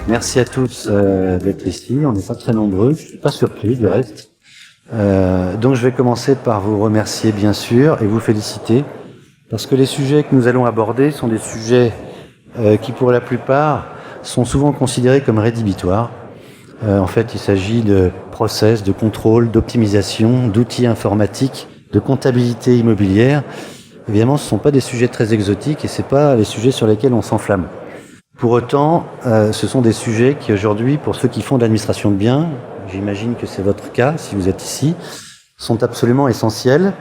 Merci à tous d'être ici. On n'est pas très nombreux. Je suis pas surpris du reste. Donc je vais commencer par vous remercier bien sûr et vous féliciter parce que les sujets que nous allons aborder sont des sujets qui pour la plupart sont souvent considérés comme rédhibitoires. En fait, il s'agit de process, de contrôle, d'optimisation, d'outils informatiques, de comptabilité immobilière. Évidemment, ce ne sont pas des sujets très exotiques et ce n'est pas les sujets sur lesquels on s'enflamme. Pour autant, ce sont des sujets qui aujourd'hui, pour ceux qui font de l'administration de biens, j'imagine que c'est votre cas si vous êtes ici, sont absolument essentiels,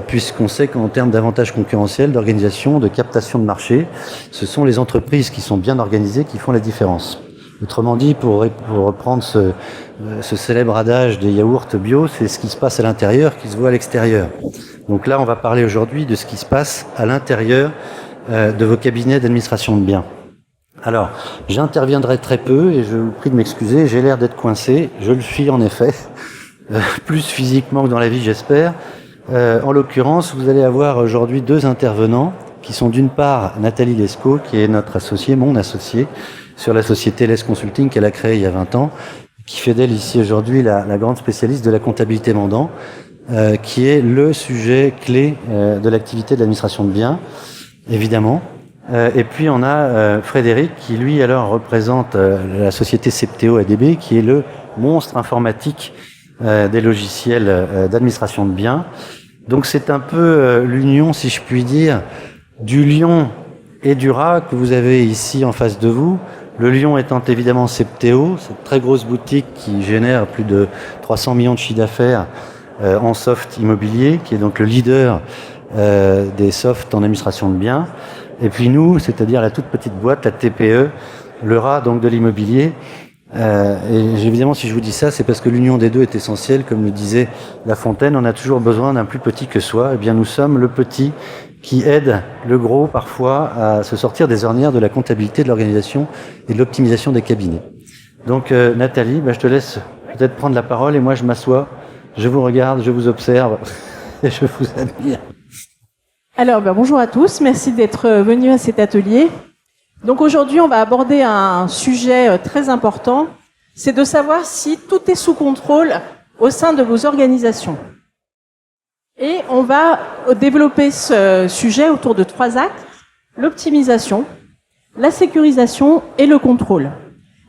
puisqu'on sait qu'en termes d'avantages concurrentiels, d'organisation, de captation de marché, ce sont les entreprises qui sont bien organisées qui font la différence. Autrement dit, pour reprendre ce célèbre adage des yaourts bio, c'est ce qui se passe à l'intérieur qui se voit à l'extérieur. Donc là, on va parler aujourd'hui de ce qui se passe à l'intérieur de vos cabinets d'administration de biens. Alors, j'interviendrai très peu et je vous prie de m'excuser, j'ai l'air d'être coincé, je le suis en effet, plus physiquement que dans la vie j'espère. En l'occurrence, vous allez avoir aujourd'hui deux intervenants qui sont d'une part Nathalie Lescaut, qui est notre associée, mon associée, sur la société Les Consulting qu'elle a créée il y a 20 ans, qui fait d'elle ici aujourd'hui la grande spécialiste de la comptabilité mandant, qui est le sujet clé de l'activité de l'administration de biens, évidemment. Et puis on a Frédéric qui lui alors représente la société Septéo ADB qui est le monstre informatique des logiciels d'administration de biens. Donc c'est un peu l'union, si je puis dire, du lion et du rat que vous avez ici en face de vous. Le lion étant évidemment Septéo, cette très grosse boutique qui génère plus de 300 millions de chiffre d'affaires en soft immobilier, qui est donc le leader des softs en administration de biens. Et puis nous, c'est-à-dire la toute petite boîte, la TPE, le rat donc de l'immobilier. Et évidemment, si je vous dis ça, c'est parce que l'union des deux est essentielle. Comme le disait La Fontaine, on a toujours besoin d'un plus petit que soi. Eh bien, nous sommes le petit qui aide le gros parfois à se sortir des ornières de la comptabilité, de l'organisation et de l'optimisation des cabinets. Donc Nathalie, je te laisse peut-être prendre la parole et moi je m'assois, je vous regarde, je vous observe et je vous admire. Alors, bonjour à tous, merci d'être venus à cet atelier. Donc aujourd'hui, on va aborder un sujet très important, c'est de savoir si tout est sous contrôle au sein de vos organisations. Et on va développer ce sujet autour de 3 axes, l'optimisation, la sécurisation et le contrôle.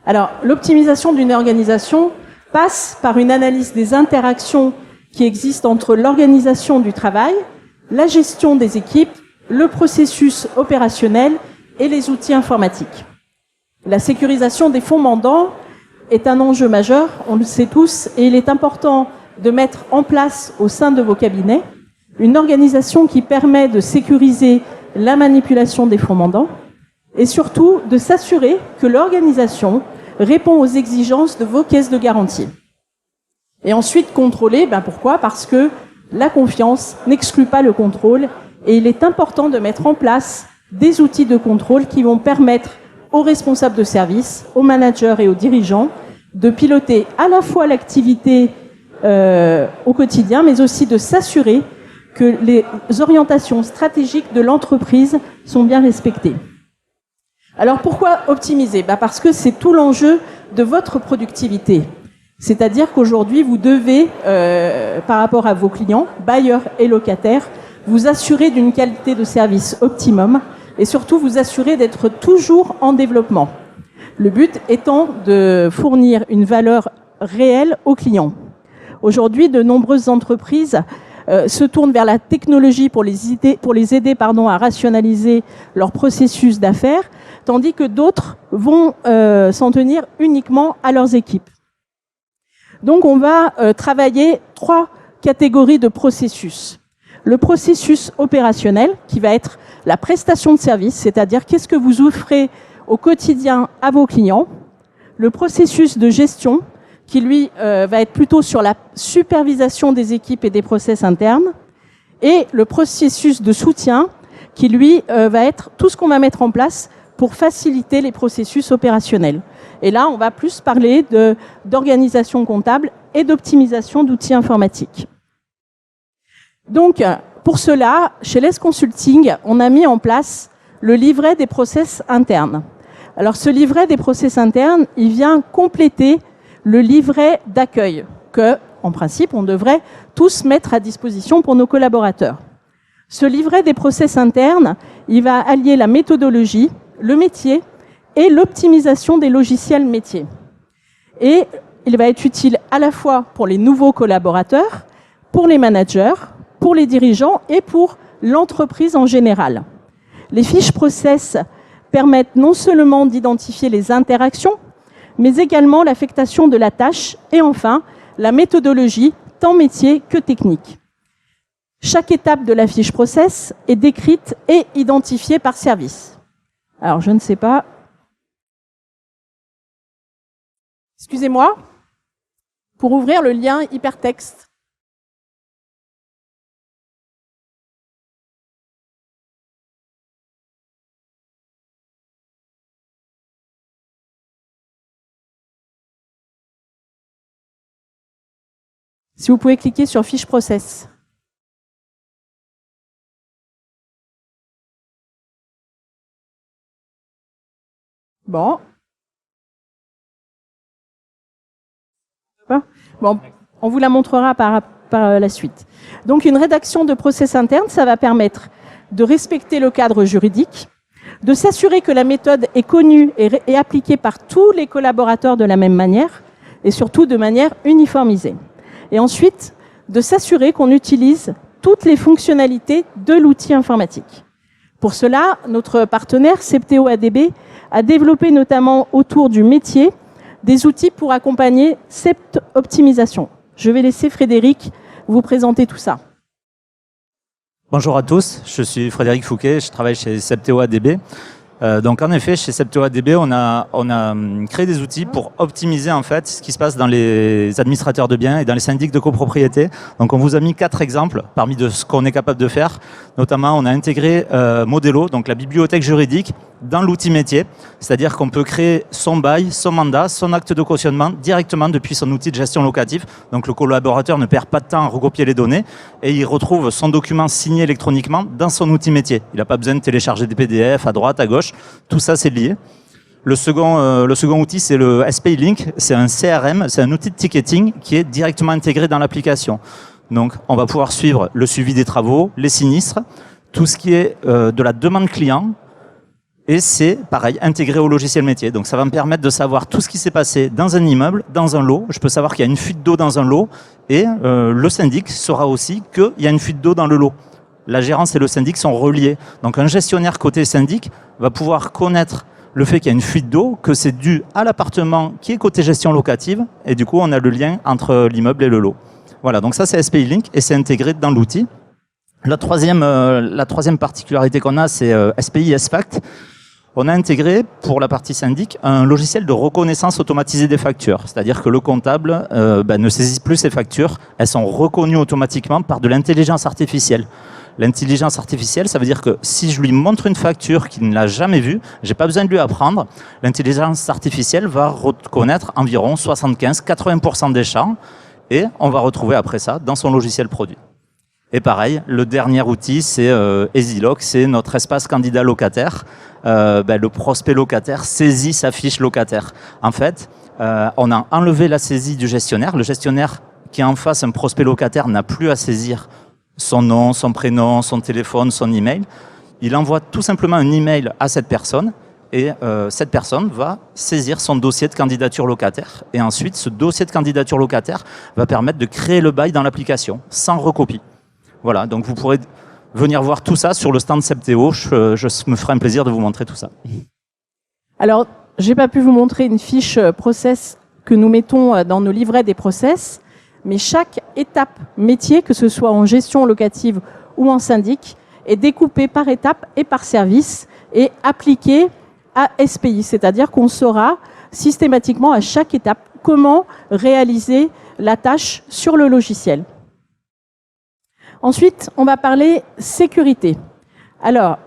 Alors, l'optimisation d'une organisation passe par une analyse des interactions qui existent entre l'organisation du travail, la gestion des équipes, le processus opérationnel et les outils informatiques. La sécurisation des fonds mandants est un enjeu majeur, on le sait tous, et il est important de mettre en place au sein de vos cabinets une organisation qui permet de sécuriser la manipulation des fonds mandants et surtout de s'assurer que l'organisation répond aux exigences de vos caisses de garantie. Et ensuite contrôler, pourquoi ? Parce que la confiance n'exclut pas le contrôle et il est important de mettre en place des outils de contrôle qui vont permettre aux responsables de service, aux managers et aux dirigeants de piloter à la fois l'activité au quotidien, mais aussi de s'assurer que les orientations stratégiques de l'entreprise sont bien respectées. Alors pourquoi optimiser ? Parce que c'est tout l'enjeu de votre productivité. C'est-à-dire qu'aujourd'hui, vous devez, par rapport à vos clients, bailleurs et locataires, vous assurer d'une qualité de service optimum et surtout vous assurer d'être toujours en développement. Le but étant de fournir une valeur réelle aux clients. Aujourd'hui, de nombreuses entreprises se tournent vers la technologie pour les aider à rationaliser leur processus d'affaires, tandis que d'autres vont s'en tenir uniquement à leurs équipes. Donc on va travailler 3 catégories de processus. Le processus opérationnel, qui va être la prestation de service, c'est-à-dire qu'est-ce que vous offrez au quotidien à vos clients. Le processus de gestion, qui lui va être plutôt sur la supervision des équipes et des process internes. Et le processus de soutien, qui lui va être tout ce qu'on va mettre en place pour faciliter les processus opérationnels. Et là, on va plus parler d'organisation comptable et d'optimisation d'outils informatiques. Donc, pour cela, chez Les Consulting, on a mis en place le livret des process internes. Alors ce livret des process internes, il vient compléter le livret d'accueil que, en principe, on devrait tous mettre à disposition pour nos collaborateurs. Ce livret des process internes, il va allier la méthodologie, le métier et l'optimisation des logiciels métiers. Et il va être utile à la fois pour les nouveaux collaborateurs, pour les managers, pour les dirigeants et pour l'entreprise en général. Les fiches process permettent non seulement d'identifier les interactions, mais également l'affectation de la tâche et enfin la méthodologie, tant métier que technique. Chaque étape de la fiche process est décrite et identifiée par service. Alors, je ne sais pas. Excusez-moi, pour ouvrir le lien hypertexte. Si vous pouvez cliquer sur fiche process. Bon. Bon, on vous la montrera par la suite. Donc, une rédaction de process interne, ça va permettre de respecter le cadre juridique, de s'assurer que la méthode est connue et appliquée par tous les collaborateurs de la même manière, et surtout de manière uniformisée. Et ensuite, de s'assurer qu'on utilise toutes les fonctionnalités de l'outil informatique. Pour cela, notre partenaire Septéo ADB a développé notamment autour du métier des outils pour accompagner cette optimisation. Je vais laisser Frédéric vous présenter tout ça. Bonjour à tous, je suis Frédéric Fouquet, je travaille chez Septéo ADB. Donc en effet, chez Septéo ADB, on a créé des outils pour optimiser en fait ce qui se passe dans les administrateurs de biens et dans les syndics de copropriété. Donc on vous a mis 4 exemples parmi de ce qu'on est capable de faire. Notamment, on a intégré Modelo, donc la bibliothèque juridique, dans l'outil métier. C'est-à-dire qu'on peut créer son bail, son mandat, son acte de cautionnement directement depuis son outil de gestion locative. Donc le collaborateur ne perd pas de temps à recopier les données et il retrouve son document signé électroniquement dans son outil métier. Il n'a pas besoin de télécharger des PDF à droite, à gauche. Tout ça, c'est lié. Le second outil, c'est le SPI Link. C'est un CRM, c'est un outil de ticketing qui est directement intégré dans l'application. Donc, on va pouvoir suivre le suivi des travaux, les sinistres, tout ce qui est de la demande client. Et c'est, pareil, intégré au logiciel métier. Donc, ça va me permettre de savoir tout ce qui s'est passé dans un immeuble, dans un lot. Je peux savoir qu'il y a une fuite d'eau dans un lot. Et le syndic saura aussi qu'il y a une fuite d'eau dans le lot. La gérance et le syndic sont reliés. Donc, un gestionnaire côté syndic va pouvoir connaître le fait qu'il y a une fuite d'eau, que c'est dû à l'appartement qui est côté gestion locative. Et du coup, on a le lien entre l'immeuble et le lot. Voilà, donc ça, c'est SPI Link et c'est intégré dans l'outil. La troisième particularité qu'on a, c'est SPI SFact. On a intégré, pour la partie syndic, un logiciel de reconnaissance automatisée des factures. C'est-à-dire que le comptable ne saisit plus ses factures. Elles sont reconnues automatiquement par de l'intelligence artificielle. L'intelligence artificielle, ça veut dire que si je lui montre une facture qu'il ne l'a jamais vue, j'ai pas besoin de lui apprendre. L'intelligence artificielle va reconnaître environ 75-80% des champs et on va retrouver après ça dans son logiciel produit. Et pareil, le dernier outil, c'est EasyLoc, c'est notre espace candidat locataire. Le prospect locataire saisit sa fiche locataire. En fait, on a enlevé la saisie du gestionnaire. Le gestionnaire qui est en face, un prospect locataire, n'a plus à saisir son nom, son prénom, son téléphone, son email. Il envoie tout simplement un email à cette personne et cette personne va saisir son dossier de candidature locataire. Et ensuite, ce dossier de candidature locataire va permettre de créer le bail dans l'application, sans recopie. Voilà, donc vous pourrez venir voir tout ça sur le stand Septéo. Je me ferai un plaisir de vous montrer tout ça. Alors, j'ai pas pu vous montrer une fiche process que nous mettons dans nos livrets des process, mais chaque étape métier, que ce soit en gestion locative ou en syndic, est découpée par étape et par service et appliquée à SPI. C'est-à-dire qu'on saura systématiquement à chaque étape comment réaliser la tâche sur le logiciel. Ensuite, on va parler sécurité. Alors,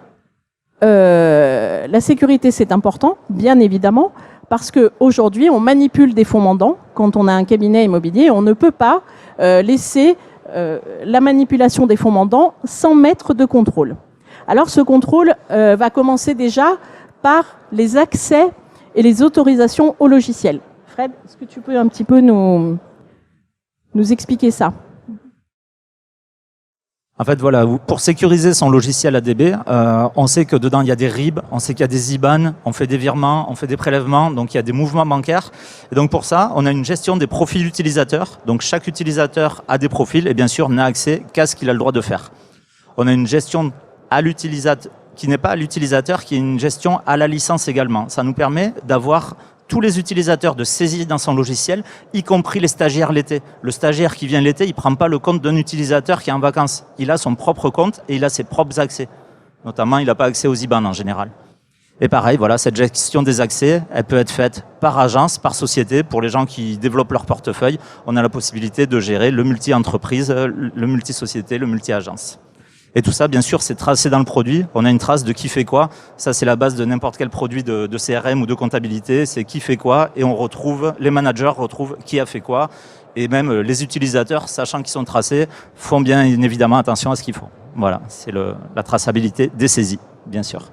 la sécurité, c'est important, bien évidemment, parce qu'aujourd'hui, on manipule des fonds mandants. Quand on a un cabinet immobilier, on ne peut pas laisser la manipulation des fonds mandants sans mettre de contrôle. Alors, ce contrôle va commencer déjà par les accès et les autorisations au logiciel. Fred, est-ce que tu peux un petit peu nous expliquer ça? En fait, voilà, pour sécuriser son logiciel ADB, on sait que dedans, il y a des RIB, on sait qu'il y a des IBAN, on fait des virements, on fait des prélèvements, donc il y a des mouvements bancaires. Et donc pour ça, on a une gestion des profils utilisateurs. Donc chaque utilisateur a des profils et bien sûr n'a accès qu'à ce qu'il a le droit de faire. On a une gestion à l'utilisateur, qui n'est pas à l'utilisateur, qui est une gestion à la licence également. Ça nous permet d'avoir tous les utilisateurs de saisir dans son logiciel, y compris les stagiaires l'été. Le stagiaire qui vient l'été, il ne prend pas le compte d'un utilisateur qui est en vacances. Il a son propre compte et il a ses propres accès. Notamment, il n'a pas accès aux IBAN en général. Et pareil, voilà, cette gestion des accès, elle peut être faite par agence, par société. Pour les gens qui développent leur portefeuille, on a la possibilité de gérer le multi-entreprise, le multi-société, le multi-agence. Et tout ça, bien sûr, c'est tracé dans le produit. On a une trace de qui fait quoi. Ça, c'est la base de n'importe quel produit de CRM ou de comptabilité. C'est qui fait quoi. Et on retrouve, les managers retrouvent qui a fait quoi. Et même les utilisateurs, sachant qu'ils sont tracés, font bien évidemment attention à ce qu'ils font. Voilà, c'est la traçabilité des saisies, bien sûr.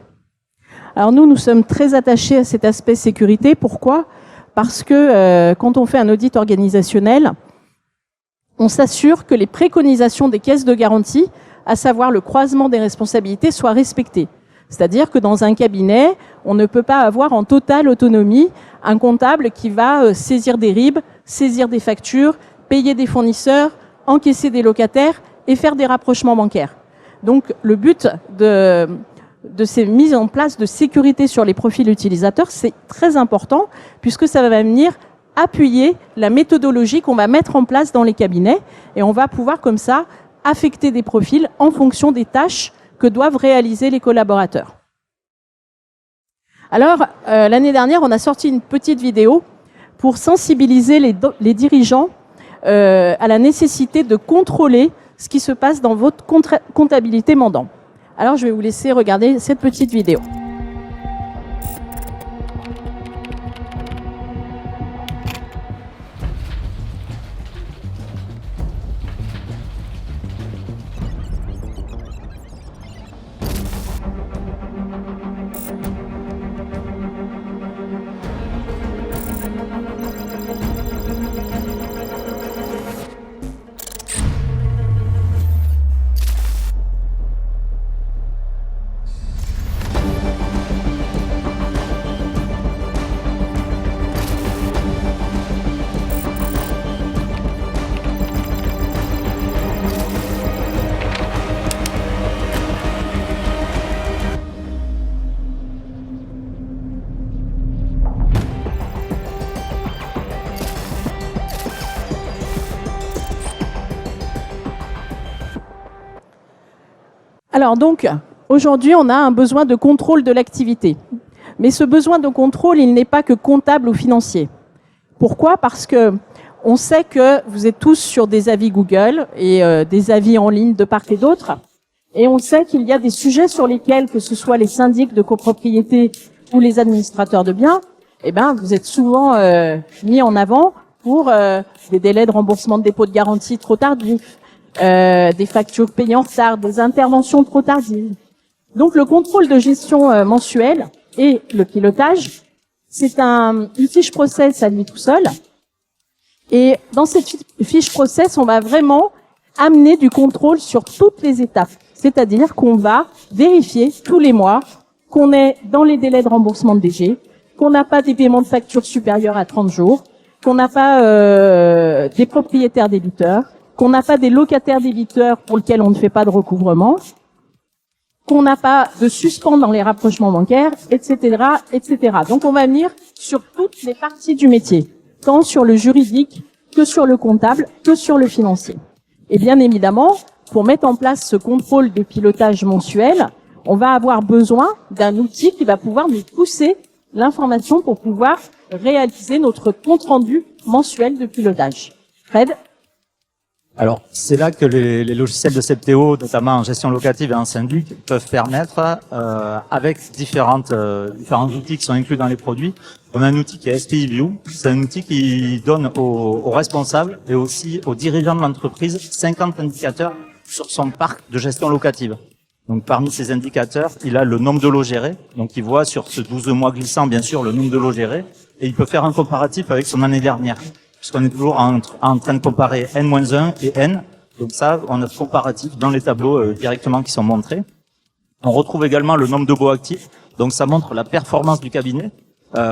Alors nous sommes très attachés à cet aspect sécurité. Pourquoi? Parce que quand on fait un audit organisationnel, on s'assure que les préconisations des caisses de garantie, à savoir le croisement des responsabilités, soit respecté. C'est-à-dire que dans un cabinet, on ne peut pas avoir en totale autonomie un comptable qui va saisir des RIB, saisir des factures, payer des fournisseurs, encaisser des locataires et faire des rapprochements bancaires. Donc le but de ces mises en place de sécurité sur les profils utilisateurs, c'est très important puisque ça va venir appuyer la méthodologie qu'on va mettre en place dans les cabinets et on va pouvoir comme ça affecter des profils en fonction des tâches que doivent réaliser les collaborateurs. Alors, l'année dernière, on a sorti une petite vidéo pour sensibiliser les dirigeants à la nécessité de contrôler ce qui se passe dans votre comptabilité mandant. Alors, je vais vous laisser regarder cette petite vidéo. Alors donc, aujourd'hui, on a un besoin de contrôle de l'activité. Mais ce besoin de contrôle, il n'est pas que comptable ou financier. Pourquoi? Parce que on sait que vous êtes tous sur des avis Google et des avis en ligne de part et d'autre. Et on sait qu'il y a des sujets sur lesquels, que ce soit les syndics de copropriété ou les administrateurs de biens, eh ben, vous êtes souvent mis en avant pour des délais de remboursement de dépôt de garantie trop tardifs, des factures payées en retard, des interventions trop tardives. Donc le contrôle de gestion mensuelle et le pilotage, c'est une fiche process à lui tout seul. Et dans cette fiche process, on va vraiment amener du contrôle sur toutes les étapes. C'est-à-dire qu'on va vérifier tous les mois qu'on est dans les délais de remboursement de DG, qu'on n'a pas des paiements de factures supérieurs à 30 jours, qu'on n'a pas des propriétaires débiteurs, qu'on n'a pas des locataires débiteurs pour lesquels on ne fait pas de recouvrement, qu'on n'a pas de suspens dans les rapprochements bancaires, etc., etc. Donc on va venir sur toutes les parties du métier, tant sur le juridique que sur le comptable, que sur le financier. Et bien évidemment, pour mettre en place ce contrôle de pilotage mensuel, on va avoir besoin d'un outil qui va pouvoir nous pousser l'information pour pouvoir réaliser notre compte-rendu mensuel de pilotage. Fred ? Alors, c'est là que les logiciels de Septéo, notamment en gestion locative et en syndic, peuvent permettre, avec différents outils qui sont inclus dans les produits. On a un outil qui est SPI View. C'est un outil qui donne aux responsables et aussi aux dirigeants de l'entreprise 50 indicateurs sur son parc de gestion locative. Donc parmi ces indicateurs, il a le nombre de lots gérés. Donc il voit sur ce 12 mois glissant, bien sûr, le nombre de lots gérés. Et il peut faire un comparatif avec son année dernière. Puisqu'on est toujours en train de comparer N-1 et N. Donc ça, on a ce comparatif dans les tableaux directement qui sont montrés. On retrouve également le nombre de baux actifs. Donc ça montre la performance du cabinet.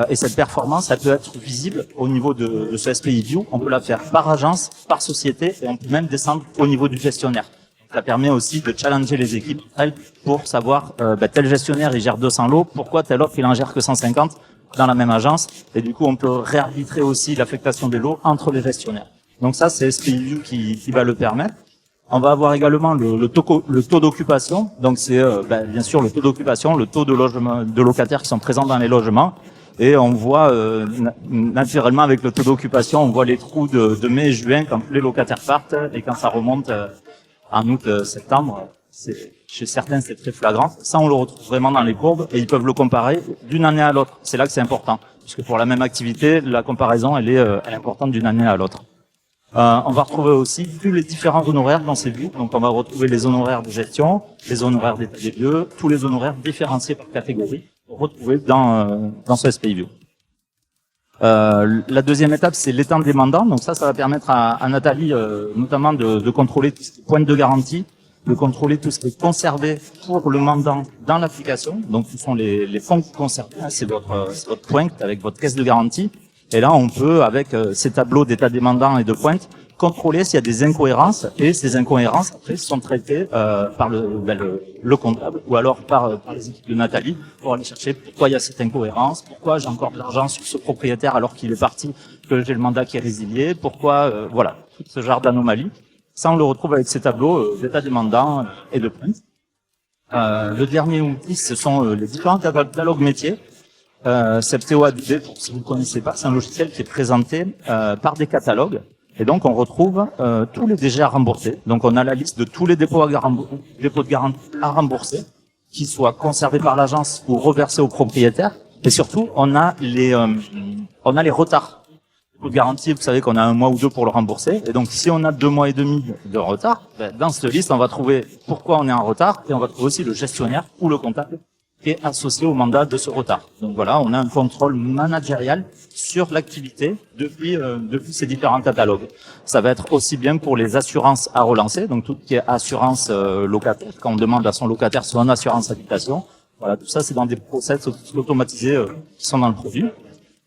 Et cette performance, elle peut être visible au niveau de ce SPI View. On peut la faire par agence, par société, et on peut même descendre au niveau du gestionnaire. Ça permet aussi de challenger les équipes pour savoir tel gestionnaire il gère 200 lots, pourquoi tel autre il en gère que 150 dans la même agence. Et du coup, on peut réarbitrer aussi l'affectation des lots entre les gestionnaires. Donc ça, c'est SPI View qui va le permettre. On va avoir également le taux d'occupation. Donc c'est bien sûr le taux d'occupation, le taux de locataires qui sont présents dans les logements. Et on voit naturellement avec le taux d'occupation, on voit les trous de mai et juin quand les locataires partent et quand ça remonte en août, septembre. Chez certains, c'est très flagrant. Ça, on le retrouve vraiment dans les courbes et ils peuvent le comparer d'une année à l'autre. C'est là que c'est important, puisque pour la même activité, la comparaison, elle est importante d'une année à l'autre. On va retrouver aussi tous les différents honoraires dans ces vues. Donc, on va retrouver les honoraires de gestion, les honoraires d'état des lieux, tous les honoraires différenciés par catégorie, retrouver dans ce SPI View. La deuxième étape, c'est l'étang des mandants. Donc ça va permettre à Nathalie notamment de contrôler tout ce qui est pointe de garantie, de contrôler tout ce qui est conservé pour le mandant dans l'application. Donc ce sont les fonds conservés, c'est votre pointe avec votre caisse de garantie. Et là, on peut, avec ces tableaux d'état des mandants et de pointe, contrôler s'il y a des incohérences, et ces incohérences après sont traitées par le comptable ou alors par les équipes de Nathalie pour aller chercher pourquoi il y a cette incohérence, pourquoi j'ai encore de l'argent sur ce propriétaire alors qu'il est parti, que j'ai le mandat qui est résilié, pourquoi voilà, tout ce genre d'anomalies. Ça, on le retrouve avec ces tableaux d'état des mandants et de pointe. Le dernier outil, ce sont les différents catalogues métiers. Septeo ADB, pour si vous ne connaissez pas, c'est un logiciel qui est présenté par des catalogues. Et donc, on retrouve tous les DG à rembourser. Donc, on a la liste de tous les dépôts de garantie à rembourser, qui soient conservés par l'agence ou reversés au propriétaire. Et surtout, on a les retards. Dépôt de garantie, vous savez qu'on a 1 mois ou 2 pour le rembourser. Et donc, si on a 2 mois et demi de retard, dans cette liste, on va trouver pourquoi on est en retard. Et on va trouver aussi le gestionnaire ou le comptable qui est associé au mandat de ce retard. Donc voilà, on a un contrôle managérial sur l'activité depuis ces différents catalogues. Ça va être aussi bien pour les assurances à relancer, donc tout ce qui est assurance locataire, quand on demande à son locataire son assurance habitation. Voilà, tout ça c'est dans des process automatisés qui sont dans le produit.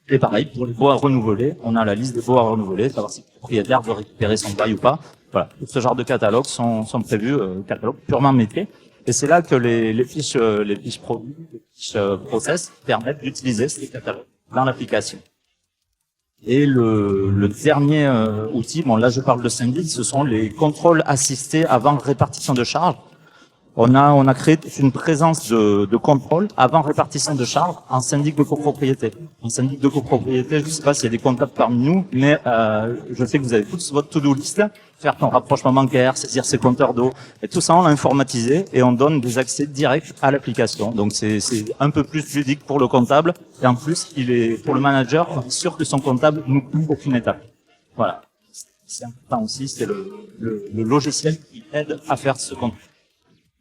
Et pareil, pour les baux à renouveler, on a la liste des baux à renouveler, savoir si le propriétaire veut récupérer son bail ou pas. Voilà, tout ce genre de catalogues sont prévus, catalogues purement métiers. Et c'est là que les fiches produits, les fiches process permettent d'utiliser ces catalogues dans l'application. Et le dernier outil, bon là je parle de syndic, ce sont les contrôles assistés avant répartition de charges. On a créé une présence de contrôle avant répartition de charges en syndic de copropriété. En syndic de copropriété, je ne sais pas s'il y a des comptables parmi nous, mais je sais que vous avez tous votre to-do list, faire ton rapprochement bancaire, saisir ses compteurs d'eau, et tout ça on l'a informatisé et on donne des accès directs à l'application. Donc c'est un peu plus ludique pour le comptable et en plus pour le manager, on est sûr que son comptable nous coupe aucune étape. Voilà, c'est important aussi, c'est le logiciel qui aide à faire ce contrôle.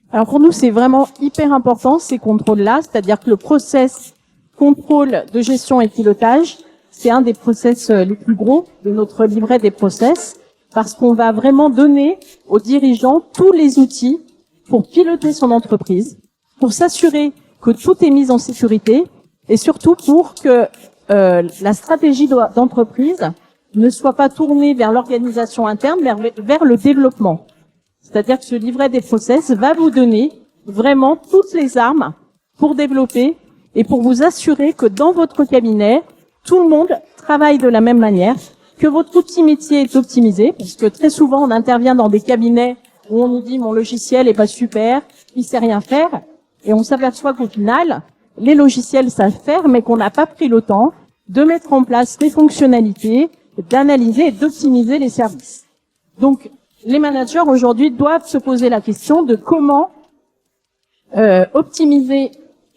Alors pour nous, c'est vraiment hyper important ces contrôles-là, c'est-à-dire que le process contrôle de gestion et pilotage, c'est un des process les plus gros de notre livret des process, parce qu'on va vraiment donner aux dirigeants tous les outils pour piloter son entreprise, pour s'assurer que tout est mis en sécurité et surtout pour que la stratégie d'entreprise ne soit pas tournée vers l'organisation interne, vers le développement. C'est-à-dire que ce livret des process va vous donner vraiment toutes les armes pour développer et pour vous assurer que dans votre cabinet, tout le monde travaille de la même manière, que votre outil métier est optimisé, parce que très souvent on intervient dans des cabinets où on nous dit mon logiciel est pas super, il sait rien faire, et on s'aperçoit qu'au final, les logiciels savent faire, mais qu'on n'a pas pris le temps de mettre en place les fonctionnalités, d'analyser et d'optimiser les services. Donc, les managers aujourd'hui doivent se poser la question de comment optimiser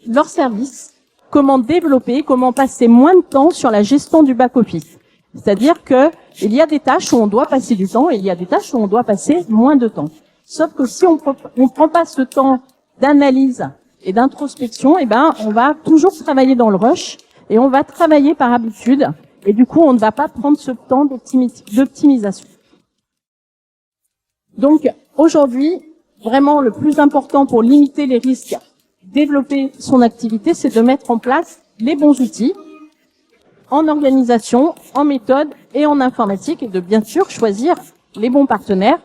leurs services, comment développer, comment passer moins de temps sur la gestion du back-office. C'est-à-dire que il y a des tâches où on doit passer du temps et il y a des tâches où on doit passer moins de temps. Sauf que si on prend pas ce temps d'analyse et d'introspection, eh ben, on va toujours travailler dans le rush et on va travailler par habitude. Et du coup, on ne va pas prendre ce temps d'optimisation. Donc, aujourd'hui, vraiment, le plus important pour limiter les risques, développer son activité, c'est de mettre en place les bons outils en organisation, en méthode et en informatique, et de bien sûr choisir les bons partenaires.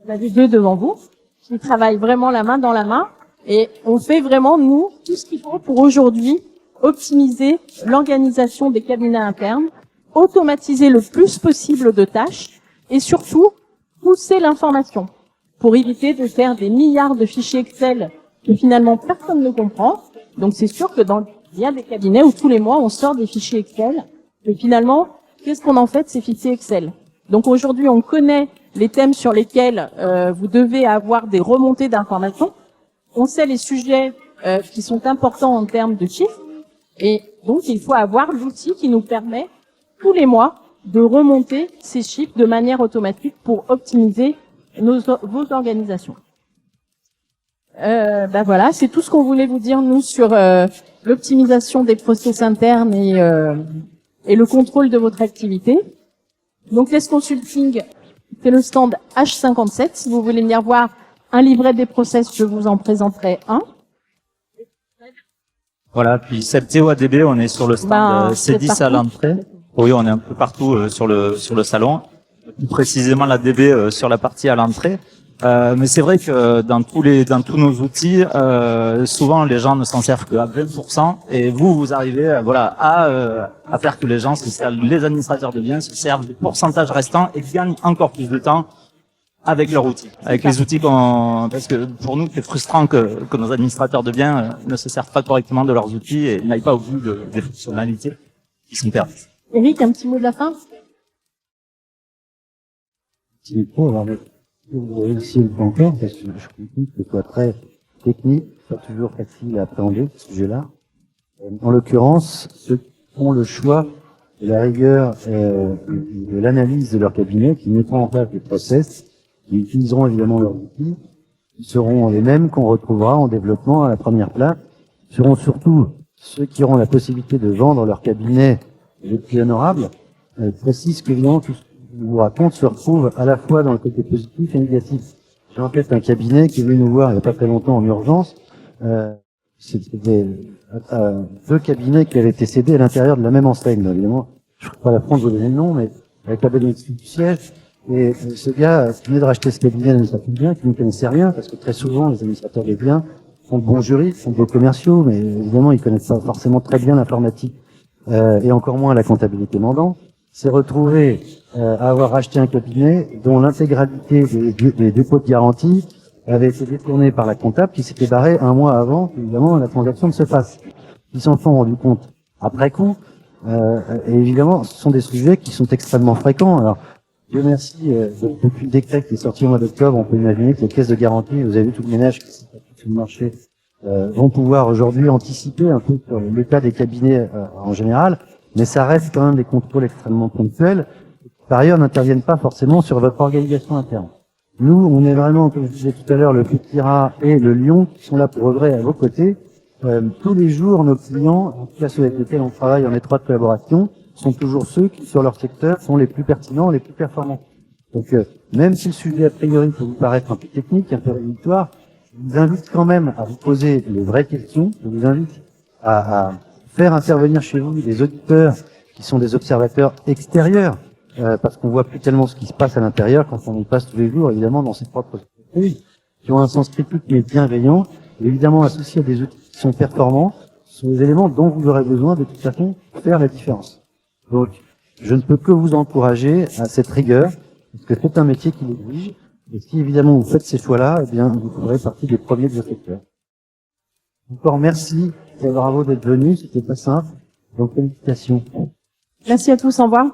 Vous avez deux devant vous, qui travaillent vraiment la main dans la main, et on fait vraiment, nous, tout ce qu'il faut pour aujourd'hui optimiser l'organisation des cabinets internes, automatiser le plus possible de tâches, et surtout, pousser l'information pour éviter de faire des milliards de fichiers Excel que finalement personne ne comprend. Donc c'est sûr que il y a des cabinets où tous les mois on sort des fichiers Excel, et finalement, qu'est-ce qu'on en fait de ces fichiers Excel? Donc aujourd'hui, on connaît les thèmes sur lesquels vous devez avoir des remontées d'informations. On sait les sujets qui sont importants en termes de chiffres, et donc il faut avoir l'outil qui nous permet tous les mois de remonter ces chiffres de manière automatique pour optimiser vos organisations. Ben voilà, c'est tout ce qu'on voulait vous dire, nous, sur l'optimisation des process internes et le contrôle de votre activité. Donc, Les Consulting, c'est le stand H57. Si vous voulez venir voir un livret des process, je vous en présenterai un. Voilà, puis Septéo ADB, on est sur le stand C10 à l'entrée. Oui, on est un peu partout sur le salon. Plus précisément la DB sur la partie à l'entrée. Mais c'est vrai que dans tous nos outils, souvent les gens ne s'en servent qu'à 20%, et vous arrivez à faire que les gens les administrateurs de biens se servent du pourcentage restant et gagnent encore plus de temps avec leur outil, avec les outils parce que pour nous c'est frustrant que nos administrateurs de biens ne se servent pas correctement de leurs outils et n'aillent pas au bout des fonctionnalités qui sont permises. Eric, un petit mot de la fin? Petit micro, on va mettre aussi le point encore, parce que je comprends que ce soit très technique, pas toujours facile à appréhender ce sujet-là. En l'occurrence, ceux qui font le choix de la rigueur de l'analyse de leur cabinet, qui mettront en place des process, qui utiliseront évidemment leurs outils, qui seront les mêmes qu'on retrouvera en développement à la première place, seront surtout ceux qui auront la possibilité de vendre leur cabinet les plus honorables. Précise qu'évidemment tout ce je vous raconte se retrouve à la fois dans le côté positif et négatif. J'ai en tête un cabinet qui est venu nous voir il n'y a pas très longtemps en urgence. C'était deux cabinets qui avaient été cédés à l'intérieur de la même enseigne. Donc, évidemment, je ne ferai pas la prendre, vous donner le nom, mais avec la bénédiction du siège. Et ce gars qui venait de racheter ce cabinet d'administrateur de biens, qui ne connaissait rien, parce que très souvent, les administrateurs de biens font de bons juristes, font de bons commerciaux, mais évidemment, ils connaissent pas forcément très bien l'informatique, et encore moins la comptabilité mandant. S'est retrouvé à avoir racheté un cabinet dont l'intégralité des dépôts de garantie avait été détournée par la comptable qui s'était barrée un mois avant, évidemment, la transaction ne se fasse. Ils s'en sont rendus compte après coup, et évidemment, ce sont des sujets qui sont extrêmement fréquents. Alors, Dieu merci, depuis le décret qui est sorti au mois d'octobre, on peut imaginer que les caisses de garantie, vous avez vu tout le ménage qui s'est fait sur le marché, vont pouvoir aujourd'hui anticiper un peu sur l'état des cabinets en général, mais ça reste quand même des contrôles extrêmement ponctuels, qui par ailleurs n'interviennent pas forcément sur votre organisation interne. Nous, on est vraiment, comme je disais tout à l'heure, le petit rat et le lion qui sont là pour œuvrer à vos côtés. Tous les jours, nos clients, en tout cas ceux avec lesquels on travaille en étroite collaboration, sont toujours ceux qui, sur leur secteur, sont les plus pertinents, les plus performants. Donc, même si le sujet, a priori, peut vous paraître un peu technique, un peu rédhibitoire, je vous invite quand même à vous poser les vraies questions. Je vous invite à faire intervenir chez vous des auditeurs qui sont des observateurs extérieurs, parce qu'on voit plus tellement ce qui se passe à l'intérieur quand on y passe tous les jours, évidemment, dans ses propres entreprises, qui ont un sens critique mais bienveillant, et évidemment associés à des outils qui sont performants, ce sont des éléments dont vous aurez besoin de toute façon pour faire la différence. Donc, je ne peux que vous encourager à cette rigueur, parce que c'est un métier qui l'exige, et si évidemment vous faites ces choix-là, eh bien, vous ferez partie des premiers de votre secteur. Encore merci, et bravo d'être venus, c'était pas simple, donc félicitations. Merci à tous, au revoir.